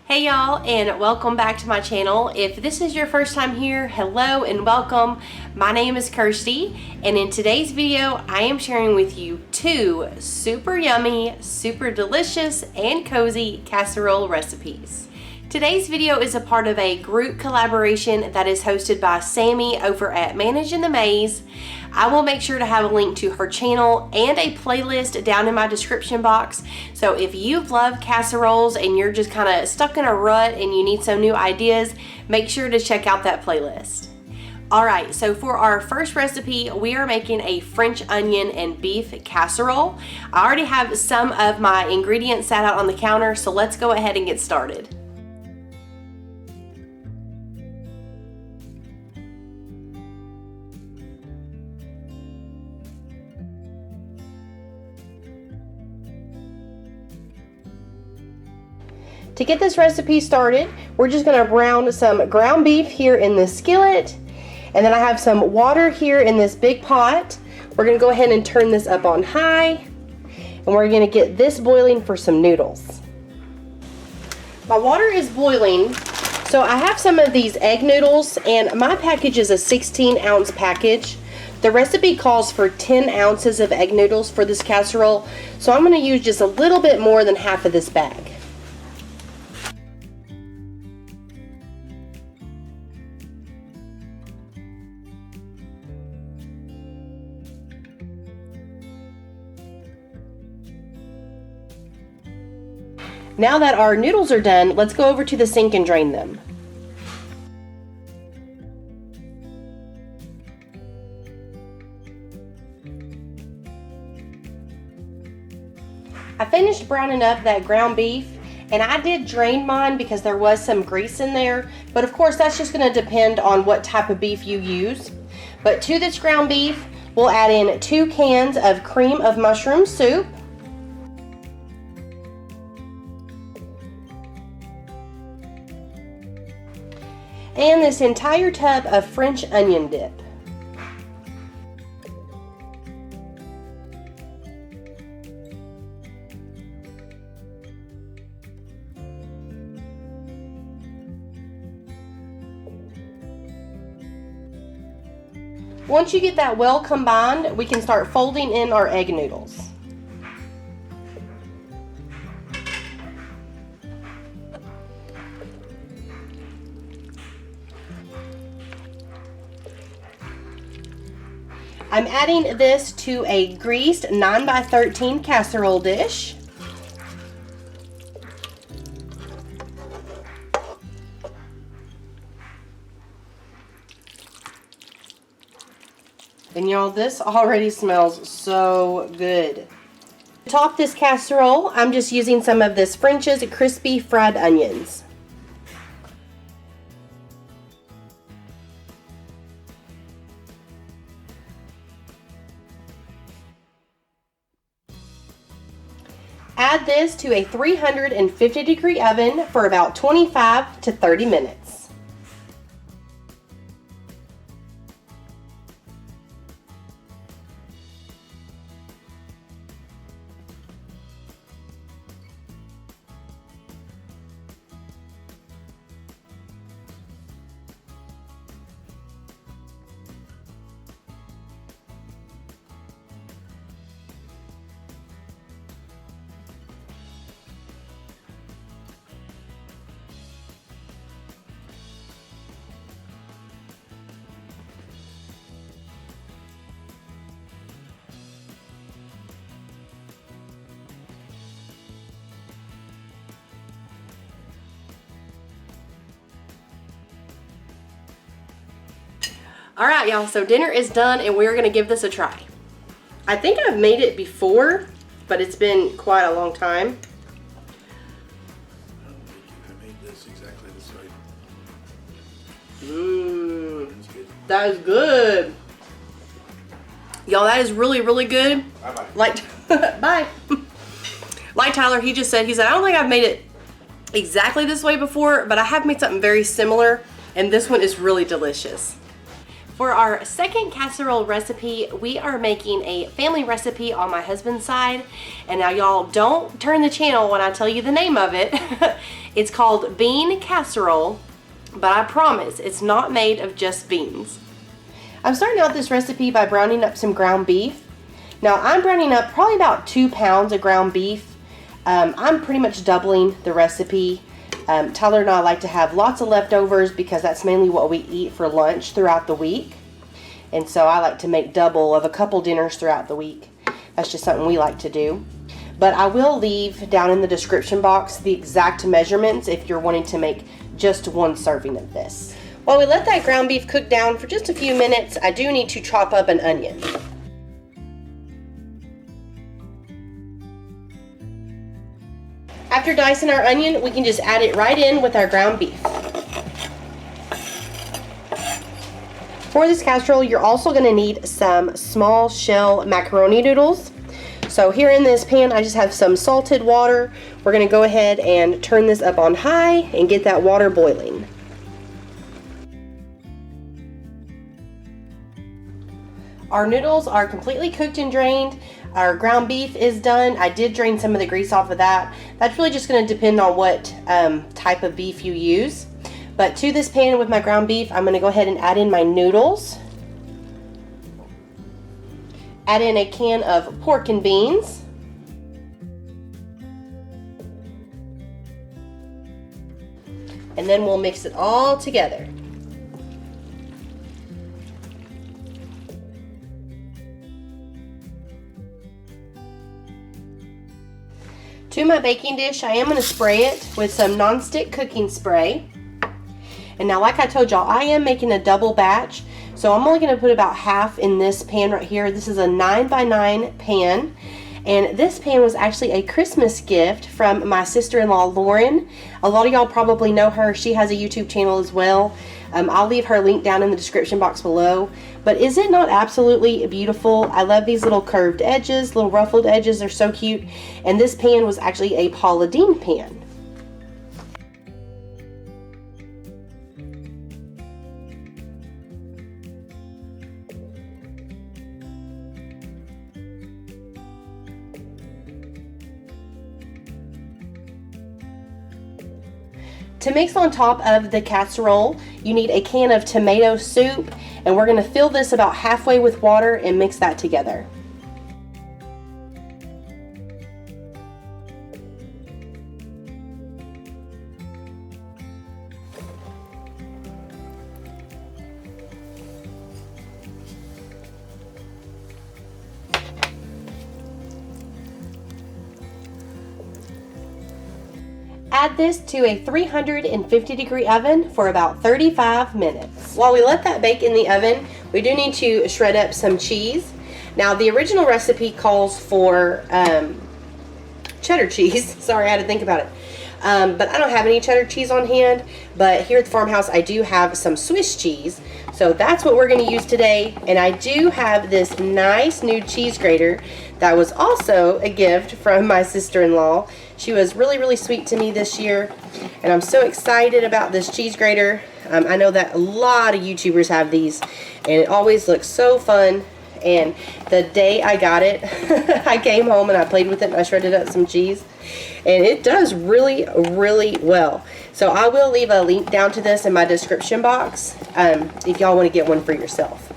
Hey y'all, and welcome back to my channel. If this is your first time here, hello and welcome. My name is Kirsty, and in today's video I am sharing with you two super yummy, super delicious, and cozy casserole recipes. Today's video is a part of a group collaboration that is hosted by Sammy over at Managin the Maze. I will make sure to have a link to her channel and a playlist down in my description box. So if you love casseroles and you're just kind of stuck in a rut and you need some new ideas, make sure to check out that playlist. Alright, so for our first recipe, we are making a French onion and beef casserole. I already have some of my ingredients sat out on the counter, so let's go ahead and get started. To get this recipe started, we're just going to brown some ground beef here in this skillet, and then I have some water here in this big pot. We're going to go ahead and turn this up on high, and we're going to get this boiling for some noodles. My water is boiling, so I have some of these egg noodles, and my package is a 16-ounce package. The recipe calls for 10 ounces of egg noodles for this casserole, so I'm going to use just a little bit more than half of this bag. Now that our noodles are done, let's go over to the sink and drain them. I finished browning up that ground beef, and I did drain mine because there was some grease in there, but of course that's just going to depend on what type of beef you use. But to this ground beef, we'll add in 2 cans of cream of mushroom soup, and this entire tub of French onion dip. Once you get that well combined, we can start folding in our egg noodles. I'm adding this to a greased 9x13 casserole dish. And y'all, this already smells so good. To top this casserole, I'm just using some of this French's crispy fried onions. Add this to a 350-degree oven for about 25 to 30 minutes. Alright y'all, so dinner is done and we're going to give this a try. I think I've made it before, but it's been quite a long time. I made this exactly this way. That is good. Y'all, that is really, really good. Bye-bye. Bye. Like Tyler, he said, I don't think I've made it exactly this way before, but I have made something very similar, and this one is really delicious. For our second casserole recipe, we are making a family recipe on my husband's side. And now y'all don't turn the channel when I tell you the name of it. It's called bean casserole, but I promise it's not made of just beans. I'm starting out this recipe by browning up some ground beef. Now I'm browning up probably about 2 pounds of ground beef. I'm pretty much doubling the recipe. Tyler and I like to have lots of leftovers because that's mainly what we eat for lunch throughout the week. And so I like to make double of a couple dinners throughout the week. That's just something we like to do. But I will leave down in the description box the exact measurements if you're wanting to make just one serving of this. While we let that ground beef cook down for just a few minutes, I do need to chop up an onion. After dicing our onion, we can just add it right in with our ground beef. For this casserole, you're also going to need some small shell macaroni noodles. So here in this pan, I just have some salted water. We're going to go ahead and turn this up on high and get that water boiling. Our noodles are completely cooked and drained. Our ground beef is done. I did drain some of the grease off of that. That's really just going to depend on what type of beef you use. But to this pan with my ground beef, I'm going to go ahead and add in my noodles. Add in a can of pork and beans. And then we'll mix it all together. To my baking dish, I am going to spray it with some nonstick cooking spray. And now, like I told y'all, I am making a double batch. So I'm only going to put about half in this pan right here. This is a 9x9 pan. And this pan was actually a Christmas gift from my sister-in-law, Lauren. A lot of y'all probably know her. She has a YouTube channel as well. I'll leave her link down in the description box below. But is it not absolutely beautiful? I love these little curved edges, little ruffled edges. They're so cute. And this pan was actually a Paula Deen pan. To mix on top of the casserole, you need a can of tomato soup, and we're going to fill this about halfway with water and mix that together. Add this to a 350-degree oven for about 35 minutes. While we let that bake in the oven, we do need to shred up some cheese. Now, the original recipe calls for cheddar cheese. Sorry, I had to think about it. But I don't have any cheddar cheese on hand. But here at the farmhouse, I do have some Swiss cheese. So that's what we're going to use today. And I do have this nice new cheese grater that was also a gift from my sister-in-law. She was really, really sweet to me this year, and I'm so excited about this cheese grater. I know that a lot of YouTubers have these, and it always looks so fun. And the day I got it, I came home and I played with it and I shredded up some cheese, and it does really, really well. So I will leave a link down to this in my description box if y'all want to get one for yourself.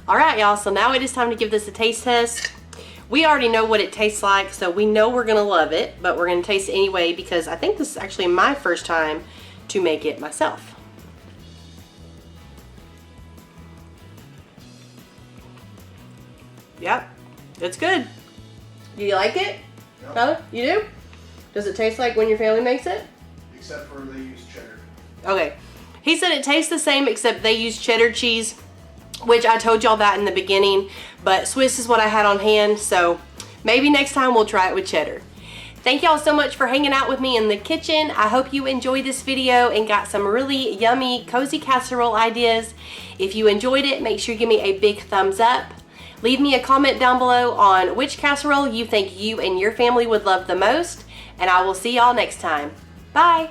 Alright y'all, so now it is time to give this a taste test. We already know what it tastes like, so we know we're going to love it, but we're going to taste it anyway because I think this is actually my first time to make it myself. Yep, it's good. Do you like it? Yep. Huh? You do? Does it taste like when your family makes it? Except for they use cheddar. Okay. He said it tastes the same except they use cheddar cheese, which I told y'all that in the beginning, but Swiss is what I had on hand, so Maybe next time we'll try it with cheddar. Thank y'all so much for hanging out with me in the kitchen. I hope you enjoyed this video and got some really yummy, cozy casserole ideas. If you enjoyed it, make sure you give me a big thumbs up. Leave me a comment down below on which casserole you think you and your family would love the most, and I will see y'all next time. Bye.